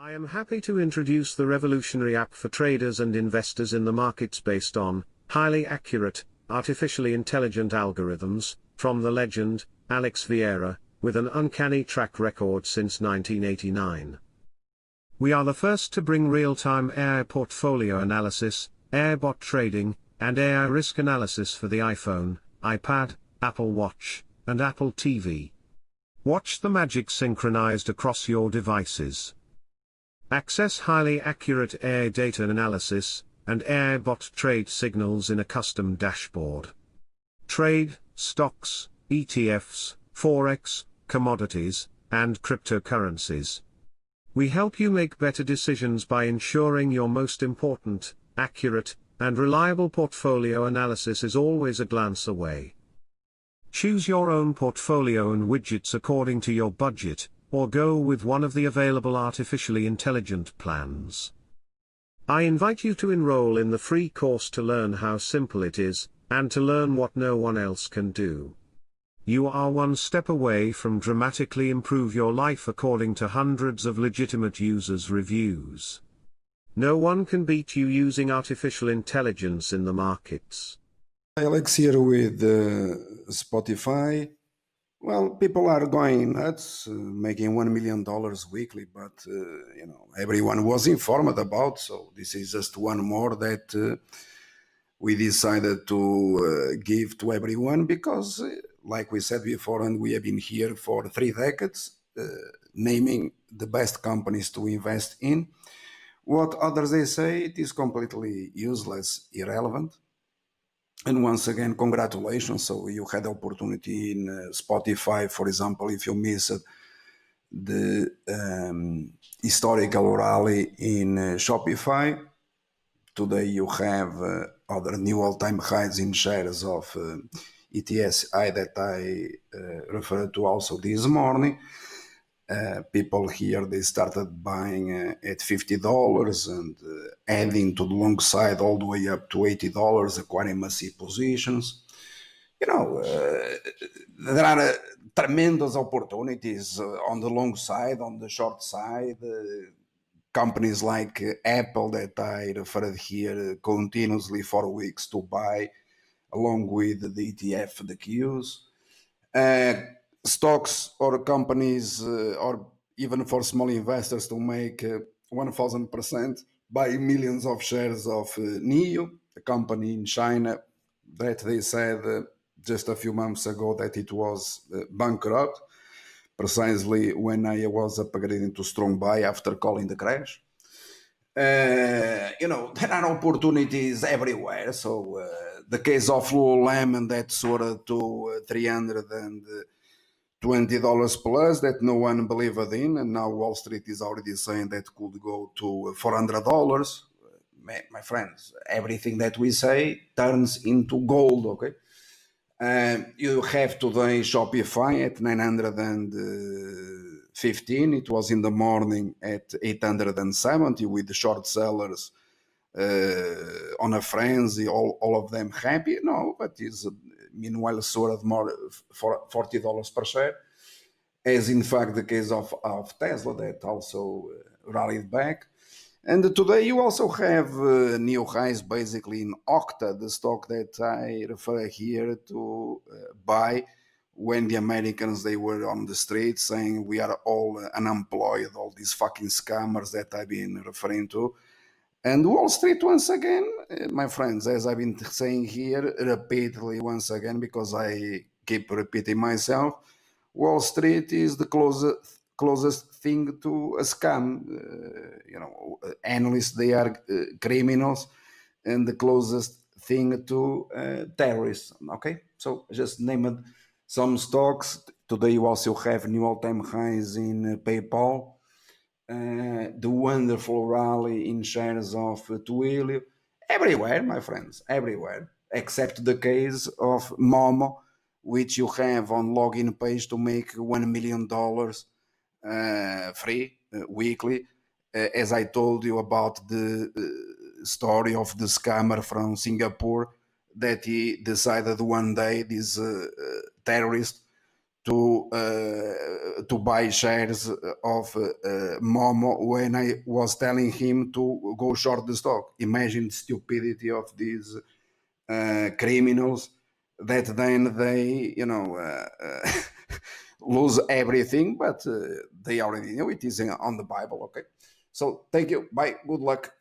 I am happy to introduce the revolutionary app for traders and investors in the markets based on highly accurate, artificially intelligent algorithms from the legend, Alex Vieira, with an uncanny track record since 1989. We are the first to bring real-time AI portfolio analysis, AI bot trading, and AI risk analysis for the iPhone, iPad, Apple Watch, and Apple TV. Watch the magic synchronized across your devices. Access highly accurate AI data analysis, and AI bot trade signals in a custom dashboard. Trade, stocks, ETFs, Forex, commodities, and cryptocurrencies. We help you make better decisions by ensuring your most important, accurate, and reliable portfolio analysis is always a glance away. Choose your own portfolio and widgets according to your budget, or go with one of the available artificially intelligent plans. I invite you to enroll in the free course to learn how simple it is, and to learn what no one else can do. You are one step away from dramatically improve your life according to hundreds of legitimate users' reviews. No one can beat you using artificial intelligence in the markets. Alex here with Spotify. Well, people are going nuts, making $1 million weekly, but everyone was informed about. So this is just one more that we decided to give to everyone because, like we said before, and we have been here for 3 decades, naming the best companies to invest in. What others they say, it is completely useless, irrelevant. And once again, congratulations. So you had the opportunity in Spotify, for example, if you missed the historical rally in Shopify. Today you have other new all-time highs in shares of ETSI that I referred to also this morning. People here, they started buying at $50 and adding to the long side all the way up to $80, acquiring massive positions. There are tremendous opportunities on the long side, on the short side. Companies like Apple that I referred here continuously for weeks to buy, along with the ETF, the Qs. Stocks or companies, or even for small investors to make 1000%, buy millions of shares of NIO, a company in China that they said just a few months ago that it was bankrupt, precisely when I was upgrading to strong buy after calling the crash. There are opportunities everywhere. So the case of Lululemon that soared to $320 plus that no one believed in, and now Wall Street is already saying that could go to $400. My friends, everything that we say turns into gold, okay? You have today Shopify at 915. It was in the morning at 870 with the short sellers on a frenzy, all of them happy. No, but is meanwhile soared more for $40 per share, as in fact the case of Tesla that also rallied back. And today you also have new highs basically in Okta, the stock that I refer here to buy when the Americans, they were on the street saying we are all unemployed, all these fucking scammers that I've been referring to. And Wall Street, once again, my friends, as I've been saying here repeatedly once again, because I keep repeating myself, Wall Street is the closest thing to a scam. Analysts, they are criminals, and the closest thing to terrorists. Okay, so just named some stocks. Today you also have new all-time highs in PayPal. The wonderful rally in shares of Twilio. Everywhere, my friends, everywhere, except the case of Momo, which you have on login page to make $1 million free weekly. As I told you about the story of the scammer from Singapore, that he decided one day, this terrorist, to buy shares of Momo when I was telling him to go short the stock. Imagine the stupidity of these criminals, that then they, lose everything, but they already know it is on the Bible. Okay, so thank you. Bye. Good luck.